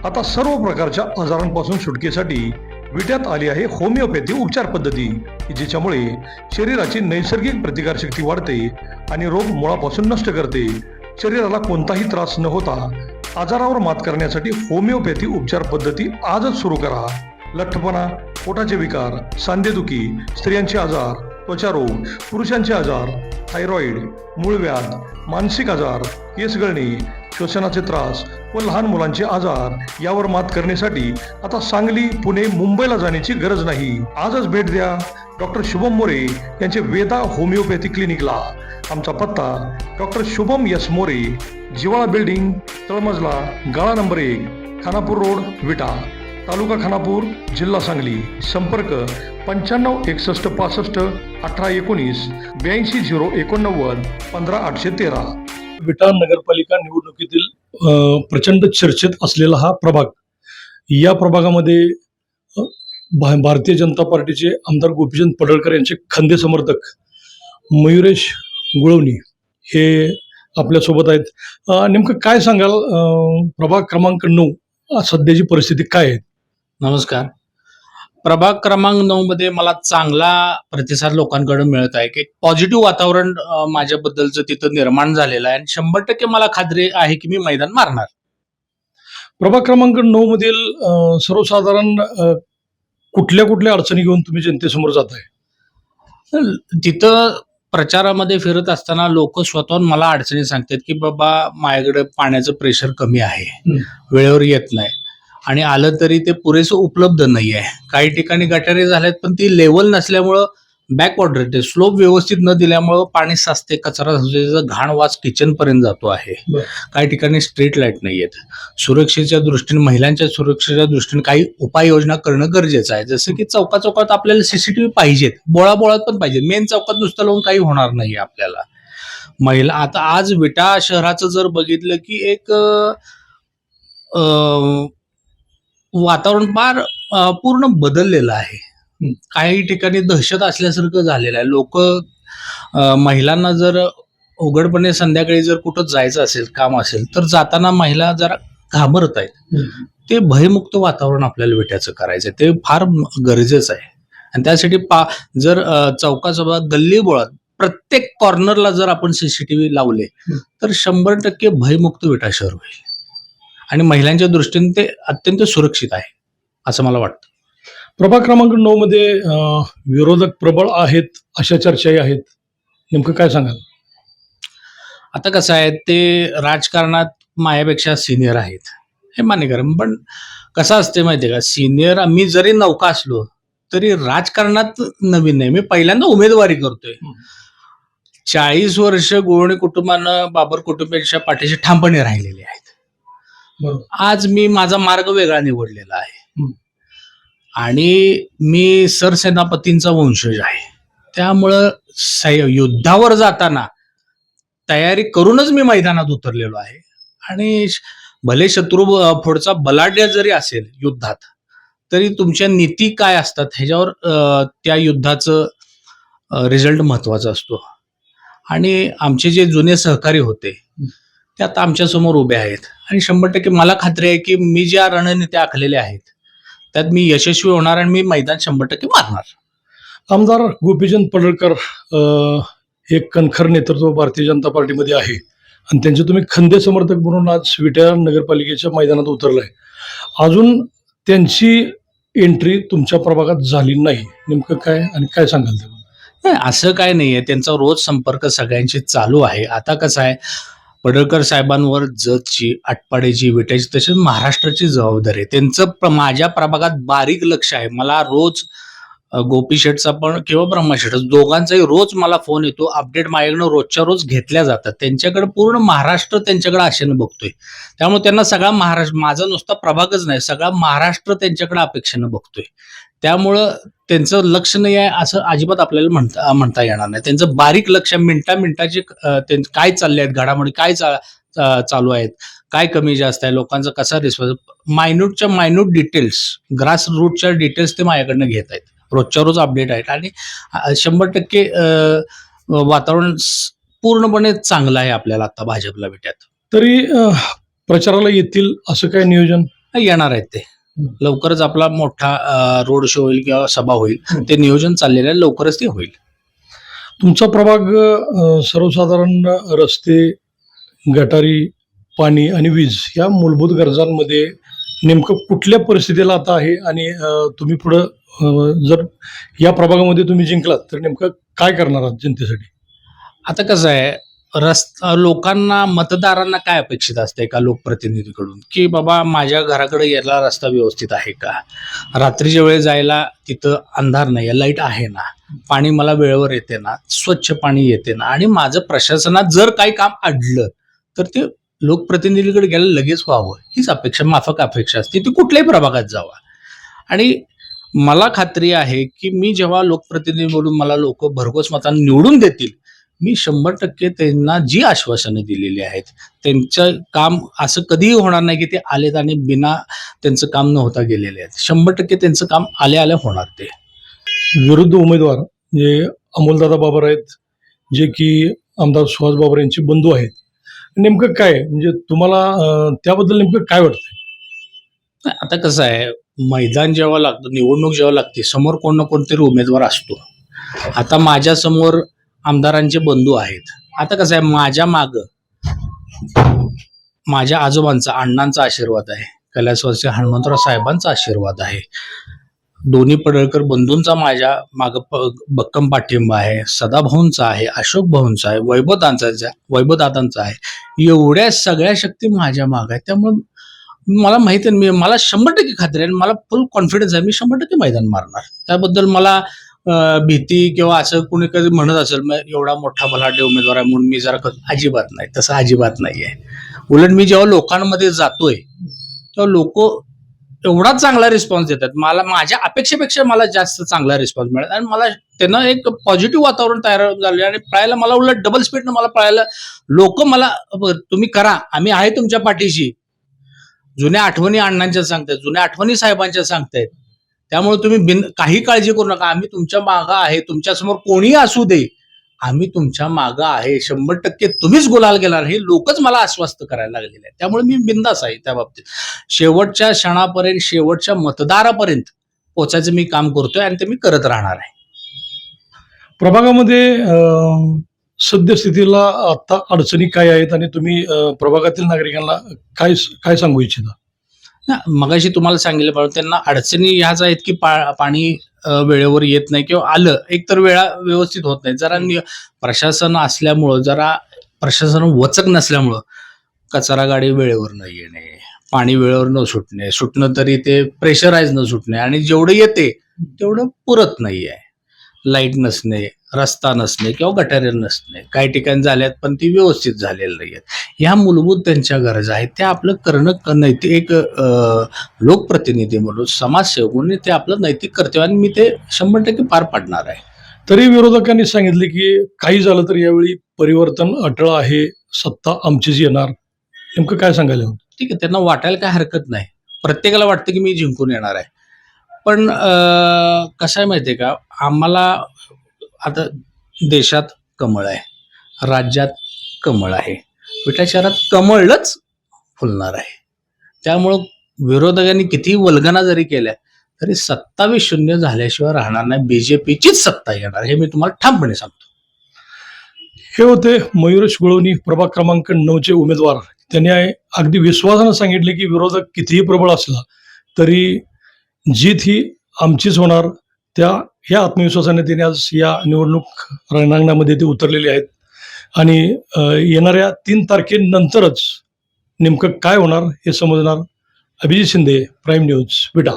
आता सर्व प्रकारच्या आजारांपासून सुटकेसाठी विट्यात आली आहे होमिओपॅथी उपचार पद्धती, जिच्यामुळे शरीराची नैसर्गिक प्रतिकारशक्ती वाढते आणि रोग मुळापासून नष्ट करते. शरीराला कोणताही त्रास न होता आजारावर मात करण्यासाठी होमिओपॅथी उपचार पद्धती आजच सुरू करा. लठ्ठपणा, पोटाचे विकार, सांधेदुखी, स्त्रियांचे आजार, त्वचारोग, पुरुषांचे आजार, थायरॉइड, मूळव्याध, मानसिक आजार, केस गळणे, श्वसनाचे त्रास व लहान मुलांचे आजार यावर मात करण्यासाठी आता सांगली, पुणे, मुंबईला जाण्याची गरज नाही. आजच भेट द्या डॉक्टर शुभम मोरे यांचे वेदा होमिओपॅथी क्लिनिकला. आमचा पत्ता डॉक्टर शुभम एस मोरे, जिवाळा बिल्डिंग, तळमजला, गाळा नंबर 1, खानापूर रोड, विटा, तालुका खानापूर, जिल्हा सांगली. संपर्क 95 61 65 18 19 82 089 15 813. विटा नगरपालिका निवडणुकीतील प्रचंड चर्चेत असलेला हा प्रभाग. या प्रभागामध्ये भारतीय जनता पार्टीचे आमदार गोपीचंद पडळकर यांचे खंदे समर्थक मयुरेश गुळवणी हे आपल्यासोबत आहेत. नेमकं काय सांगाल, प्रभाग क्रमांक 9 सध्याची परिस्थिती काय आहे? नमस्कार. प्रभाग क्रमांक 9 मध्ये मला चांगला प्रतिसाद लोकांकडून मिळत आहे की पॉझिटिव्ह वातावरण माझ्याबद्दलचं तिथं निर्माण झालेलं आहे आणि 100% मला खात्री आहे की मी मैदान मारणार. प्रभाग क्रमांक 9 मधील सर्वसाधारण कुठल्या कुठल्या अडचणी घेऊन तुम्ही जनतेसमोर जाताय? तिथं प्रचारामध्ये फिरत असताना लोक स्वतःहून मला अडचणी सांगतात की बाबा माझ्याकडे पाण्याचं प्रेशर कमी आहे, वेळेवर येत नाही आणि आलं तरी ते पुरेसं उपलब्ध नाही आहे. काही ठिकाणी गटारे झाल्यात पण ती लेवल नसल्यामुळं बॅकवॉटर येते, स्लोप व्यवस्थित न दिल्यामुळं पाणी साचते, कचरा साचते, घाण वास किचन पर्यंत जातो आहे. काही ठिकाणी स्ट्रीट लाईट नाही आहेत. सुरक्षेच्या दृष्टीने, महिलांच्या सुरक्षेच्या दृष्टीने काही उपाययोजना करणं गरजेचं आहे. जसं की चौकात आपल्याला सीसीटीव्ही पाहिजेत, बोळात पण पाहिजे. मेन चौकात नुसतं लावून काही होणार नाही आपल्याला. महिला आता आज विटा शहराचं जर बघितलं की एक वातावरण फार पूर्ण बदललेलं आहे. काही ठिकाणी दहशत असल्यासारखं झालेलं आहे. लोक महिलांना जर उघडपणे संध्याकाळी जर कुठं जायचं असेल, काम असेल, तर जाताना महिला जरा घाबरत आहेत. ते भयमुक्त वातावरण आपल्याला विट्याचं करायचं, ते फार गरजेचं आहे. आणि त्यासाठी जर चौकासोबत गल्ली बोळात प्रत्येक कॉर्नरला जर आपण सीसीटीव्ही लावले तर 100% भयमुक्त विटा शहर होईल आणि महिलांच्या दृष्टीने ते अत्यंत सुरक्षित आहे असं मला वाटतं. प्रभाग क्रमांक 9 मध्ये विरोधक प्रबळ आहेत अशा चर्चाही आहेत. नेमकं काय सांगाल? आता कसं आहे, ते राजकारणात माझ्यापेक्षा सिनियर आहेत हे मान्य करा, पण कसं असते माहितीये का, सिनियर मी जरी नौका असलो तरी राजकारणात नवीन नाही. मी पहिल्यांदा उमेदवारी करतोय. 40 वर्ष गोवणी कुटुंबानं बाबर कुटुंबाच्या पाठीशी ठामपणे राहिलेले आहेत. आज मी माझा मार्ग वेगळा निवडलेला आहे आणि मी सरसेनापतींचा वंशज आहे. त्यामुळं युद्धावर जाताना तयारी करूनच मी मैदानात उतरलेलो आहे आणि भले शत्रू पुढचा बलाढ्य जरी असेल युद्धात, तरी तुमच्या नीती काय असतात ह्याच्यावर त्या युद्धाचं रिझल्ट महत्वाचा असतो. आणि आमचे जे जुने सहकारी होते ते आता आमच्या समोर उभे आहेत आणि 100% मला खात्री आहे की मी ज्या रणनीत्या आखलेल्या आहेत त्यात मी यशस्वी होणार आणि मी मैदान 100% मारणार. आमदार गोपीचंद पडळकर हे कणखर नेतृत्व भारतीय जनता पार्टीमध्ये आहे आणि त्यांचे तुम्ही खंदे समर्थक म्हणून आज विटा नगरपालिकेच्या मैदानात उतरलाय. अजून त्यांची एंट्री तुमच्या प्रभागात झाली नाही, नेमकं काय आणि काय सांगाल ते? नाही, असं काय नाहीये. त्यांचा रोज संपर्क सगळ्यांशी चालू आहे. आता कसं आहे, पडळकर साहेबांवर जतची, आटपाडीची, विट्याची तसेच महाराष्ट्राची जबाबदारी आहे. त्यांचं माझ्या प्रभागात बारीक लक्ष आहे. मला रोज गोपी शेठचा पण किंवा ब्रह्मा शेठ दोघांचाही रोज मला फोन येतो. अपडेट माझ्याकडनं रोजच्या रोज घेतल्या जातात. त्यांच्याकडे पूर्ण महाराष्ट्र त्यांच्याकडे आशेनं बघतोय. त्यामुळे त्यांना सगळा महाराष्ट्र, माझा नुसता प्रभागच नाही, सगळा महाराष्ट्र त्यांच्याकडे अपेक्षेनं बघतोय. त्यामुळं त्यांचं लक्ष नाही आहे असं अजिबात आपल्याला म्हणता येणार नाही. त्यांचं बारीक लक्ष, मिनिटाचे काय चालले आहेत घडामोडी, काय चालू आहेत, काय कमी जास्त आहे, लोकांचा कसा रिस्पॉन्स, मायन्यूटच्या मायन्यूट डिटेल्स, ग्रास रूटच्या डिटेल्स ते माझ्याकडनं घेत आहेत. रोजच्या रोज अपडेट आहेत आणि 100% वातावरण पूर्णपणे चांगलं आहे आपल्याला आता भाजपला विट्यात. तरी प्रचाराला येतील असं काय नियोजन? येणार आहेत ते लवकरच आपला मोठा रोड शो होईल किंवा सभा होईल. ते नियोजन चाललेलं आहे, लवकरच ते होईल. तुमचा प्रभाग सर्वसाधारण रस्ते, गटारी, पाणी आणि वीज या मूलभूत गरजांमध्ये नेमकं कुठल्या परिस्थितीला आता आहे आणि तुम्ही पुढं जर या प्रभागामध्ये तुम्ही जिंकलात तर नेमकं काय करणार आहात जनतेसाठी? आता कसं आहे, लोकांना मतदारांना काय अपेक्षित असते एका लोकप्रतिनिधीकडून, की बाबा माझ्या घराकडे यायला रस्ता व्यवस्थित आहे का, रात्रीच्या वेळेस जायला तिथं अंधार नाही, लाईट आहे ना, पाणी मला वेळेवर येते ना, स्वच्छ पाणी येते ना, आणि माझं प्रशासनात जर काही काम अडलं तर ते लोकप्रतिनिधीकडे गेलं लगेच व्हावं, हीच अपेक्षा, माफक अपेक्षा असते. ती कुठल्याही प्रभागात जावा. आणि मला खात्री आहे की मी जेव्हा लोकप्रतिनिधी म्हणून मला लोक भरघोस मतांनी निवडून देतील, मी 100% त्यांना जी आश्वासनं दिलेली आहेत त्यांचं काम असं कधीही होणार नाही की ते आलेत आणि बिना त्यांचं काम न होता गेलेले आहेत. 100% त्यांचं काम आल्या आल्या होणार. ते विरुद्ध उमेदवार जे अमोलदादा बाबर आहेत, जे की आमदार सुहास बाबर यांचे बंधू आहेत, नेमकं काय म्हणजे तुम्हाला त्याबद्दल नेमकं काय वाटतंय? आता कसं आहे, मैदान जेव्हा लागतं, निवडणूक जेव्हा लागते, समोर कोण ना कोणतरी उमेदवार असतो. आता माझ्या समोर आमदारांचे बंधू आहेत. आता कसं आहे, माझ्या माग माझ्या आजोबांचा, अण्णांचा आशीर्वाद आहे, कैलासवासी हनुमंतराव साहेबांचा आशीर्वाद आहे, दोन्ही पडळकर बंधूंचा माझ्या माग भक्कम पाठिंबा आहे, सदाभाऊंचा आहे, अशोक भाऊंचा आहे, वैभवदादांचा आहे. एवढ्या सगळ्या शक्ती माझ्या माग आहेत. त्यामुळे मला माहिती आहे, मला 100% खात्री आहे, मला फुल कॉन्फिडन्स आहे, मी 100% मैदान मारणार. त्याबद्दल मला भीती किंवा असं कोणी कधी म्हणत असेल एवढा मोठा बलाढ्य उमेदवार आहे म्हणून मी जरा अजिबात नाही, तसं अजिबात नाही आहे. उलट मी जेव्हा लोकांमध्ये जातोय तेव्हा लोक एवढा चांगला रिस्पॉन्स देतात, मला माझ्या अपेक्षेपेक्षा मला जास्त चांगला रिस्पॉन्स मिळाला आणि मला त्यांना एक पॉझिटिव्ह वातावरण तयार झाले आणि पळायला मला उलट डबल स्पीडनं मला पळायला लोक मला तुम्ही करा, आम्ही आहे तुमच्या पाठीशी. जुन्या आठवणी अण्णांच्या सांगतायत, जुन्या आठवणी साहेबांच्या सांगतायत. त्यामुळे तुम्ही काही काळजी करू नका, आम्ही तुमच्या मागं आहे, तुमच्यासमोर कोणीही असू दे, आम्ही तुमच्या मागं आहे, 100% तुम्हीच गुलाल घेणार, हे लोकच मला आश्वस्त करायला लागलेले आहेत. त्यामुळे मी बिंदास आहे त्या बाबतीत. शेवटच्या क्षणापर्यंत, शेवटच्या मतदारापर्यंत पोचायचं मी काम करतोय आणि ते मी करत राहणार आहे. प्रभागामध्ये सद्यस्थितीला आता अडचणी काय आहेत आणि तुम्ही प्रभागातील नागरिकांना काय काय सांगू इच्छिता? मगाशी तुम्हाला सांगितलं पाहिजे, त्यांना अडचणी ह्याच आहेत की पाणी वेळेवर येत नाही किंवा आलं एकतर वेळा व्यवस्थित होत नाही. जरा प्रशासन असल्यामुळं, जरा प्रशासन वचक नसल्यामुळं कचरा गाडी वेळेवर न येणे, पाणी वेळेवर न सुटणं तरी ते प्रेशराईज न सुटणे, आणि जेवढं येते तेवढं पुरत नाही आहे. लाईट नसणे, रस्ता नसणे किंवा गटारे नसणे, काही ठिकाणी झाल्यात पण ती व्यवस्थित झालेली नाही आहेत. ह्या मूलभूत त्यांच्या गरजा आहेत, त्या आपलं करणं नैतिक, एक लोकप्रतिनिधी म्हणून, समाजसेवक म्हणून ते आपलं नैतिक कर्तव्य आणि मी ते 100% पार पाडणार आहे. तरी विरोधकांनी सांगितले की काही झालं तर यावेळी परिवर्तन अटळ आहे, सत्ता आमचीच येणार. नेमकं काय सांगायला हवं? ठीक आहे, त्यांना वाटायला काय हरकत नाही. प्रत्येकाला वाटतं की मी जिंकून येणार आहे, पण कसं आहे माहिती आहे का, आम्हाला आता देशात कमळ आहे, राज्यात कमळ आहे, विटा शहरात कमळच फुलणार आहे. त्यामुळं विरोधकांनी कितीही वल्गना जरी केल्या तरी 27-0 झाल्याशिवाय राहणार नाही. बीजेपीचीच सत्ता येणार, हे मी तुम्हाला ठामपणे सांगतो. हे होते मयुरेश गुळवणी, प्रभाग क्रमांक 9चे उमेदवार. त्यांनी अगदी विश्वासानं सांगितले की विरोधक कितीही प्रबळ असला तरी जीत ही आमचीच होणार. ह्या आत्मविश्वासाने त्यांनी आज या निवडणूक रणांगणामध्ये ते उतरलेले आहेत आणि येणाऱ्या 3 तारखेनंतरच नेमकं काय होणार हे समजणार. अभिजित शिंदे, प्राईम न्यूज, विटा.